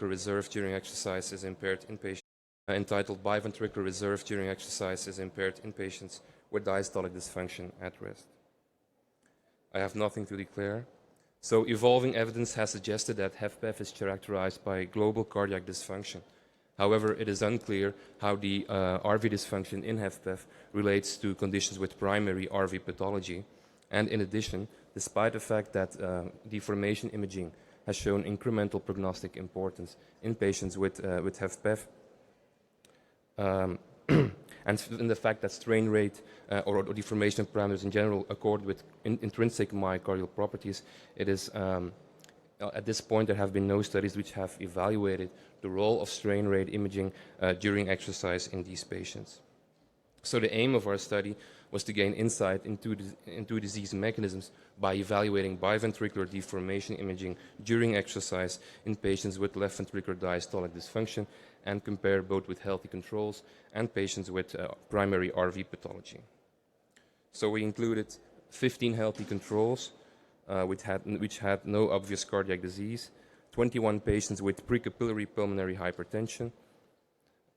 reserve during exercise is impaired in patients entitled Biventricular reserve during exercise is impaired in patients with diastolic dysfunction at rest. I have nothing to declare. So evolving evidence has suggested that HFpEF is characterized by global cardiac dysfunction. However, it is unclear how the RV dysfunction in HFpEF relates to conditions with primary RV pathology. And in addition, despite the fact that deformation imaging has shown incremental prognostic importance in patients with HFpEF, and in the fact that strain rate or deformation parameters in general accord with intrinsic myocardial properties, it is at this point there have been no studies which have evaluated the role of strain rate imaging during exercise in these patients. So the aim of our study was to gain insight into disease mechanisms by evaluating biventricular deformation imaging during exercise in patients with left ventricular diastolic dysfunction and compare both with healthy controls and patients with primary RV pathology. So we included 15 healthy controls which had no obvious cardiac disease, 21 patients with precapillary pulmonary hypertension,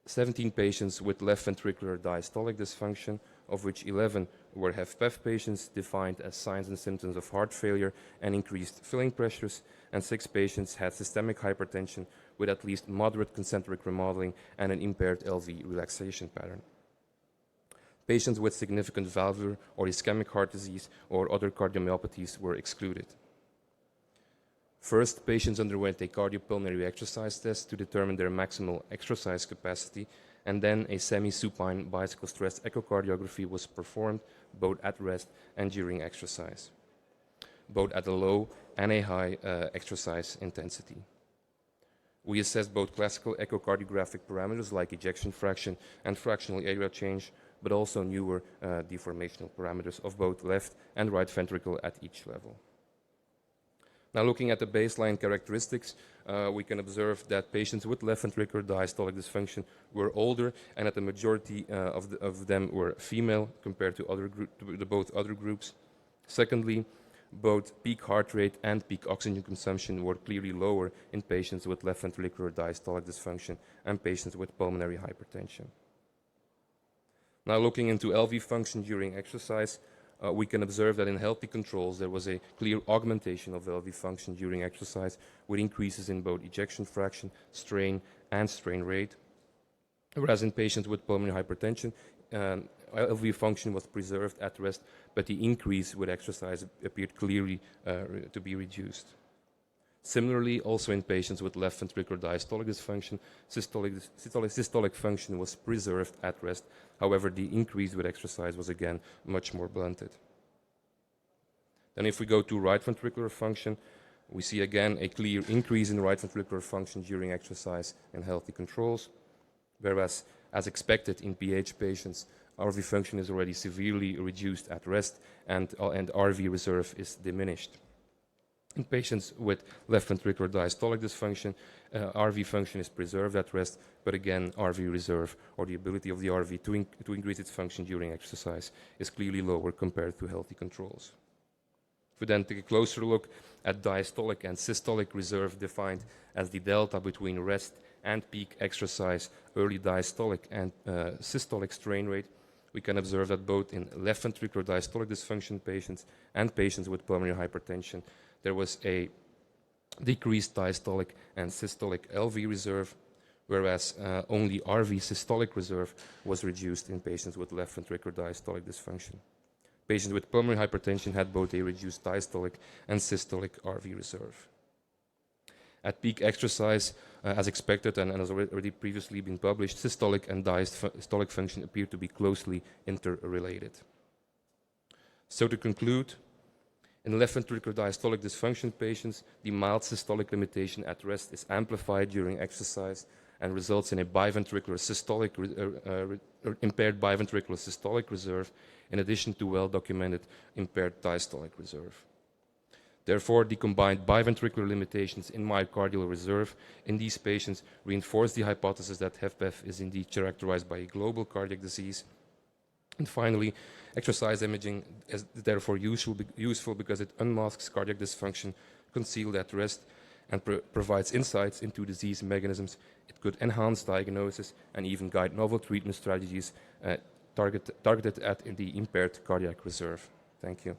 17 patients with left ventricular diastolic dysfunction, of which 11 were HFpEF patients defined as signs and symptoms of heart failure and increased filling pressures, and 6 patients had systemic hypertension with at least moderate concentric remodeling and an impaired LV relaxation pattern. Patients with significant valvular or ischemic heart disease or other cardiomyopathies were excluded. First, patients underwent a cardiopulmonary exercise test to determine their maximal exercise capacity, and then a semi-supine bicycle stress echocardiography was performed both at rest and during exercise, both at a low and a high exercise intensity. We assessed both classical echocardiographic parameters like ejection fraction and fractional area change, but also newer deformational parameters of both left and right ventricle at each level. Now, looking at the baseline characteristics, we can observe that patients with left ventricular diastolic dysfunction were older, and that the majority of them were female compared to both other groups. Secondly, both peak heart rate and peak oxygen consumption were clearly lower in patients with left ventricular diastolic dysfunction and patients with pulmonary hypertension. Now, looking into LV function during exercise, we can observe that in healthy controls there was a clear augmentation of LV function during exercise with increases in both ejection fraction, strain, and strain rate. Whereas in patients with pulmonary hypertension, LV function was preserved at rest, but the increase with exercise appeared clearly to be reduced. Similarly, also in patients with left ventricular diastolic dysfunction, systolic function was preserved at rest. However, the increase with exercise was again much more blunted. Then if we go to right ventricular function, we see again a clear increase in right ventricular function during exercise in healthy controls, whereas as expected in PH patients, RV function is already severely reduced at rest and RV reserve is diminished. In patients with left ventricular diastolic dysfunction, RV function is preserved at rest, but again, RV reserve, or the ability of the RV to increase its function during exercise, is clearly lower compared to healthy controls. If we then take a closer look at diastolic and systolic reserve defined as the delta between rest and peak exercise, early diastolic and systolic strain rate, we can observe that both in left ventricular diastolic dysfunction patients and patients with pulmonary hypertension, there was a decreased diastolic and systolic LV reserve, whereas only RV systolic reserve was reduced in patients with left ventricular diastolic dysfunction. Patients with pulmonary hypertension had both a reduced diastolic and systolic RV reserve. At peak exercise, as expected and has already previously been published, systolic and diastolic function appear to be closely interrelated. So to conclude, in left ventricular diastolic dysfunction patients, the mild systolic limitation at rest is amplified during exercise and results in a biventricular systolic impaired biventricular systolic reserve, in addition to well-documented impaired diastolic reserve. Therefore, the combined biventricular limitations in myocardial reserve in these patients reinforce the hypothesis that HFpEF is indeed characterized by a global cardiac disease. And finally, exercise imaging is therefore useful because it unmasks cardiac dysfunction concealed at rest and provides insights into disease mechanisms. It could enhance diagnosis and even guide novel treatment strategies targeted at the impaired cardiac reserve. Thank you.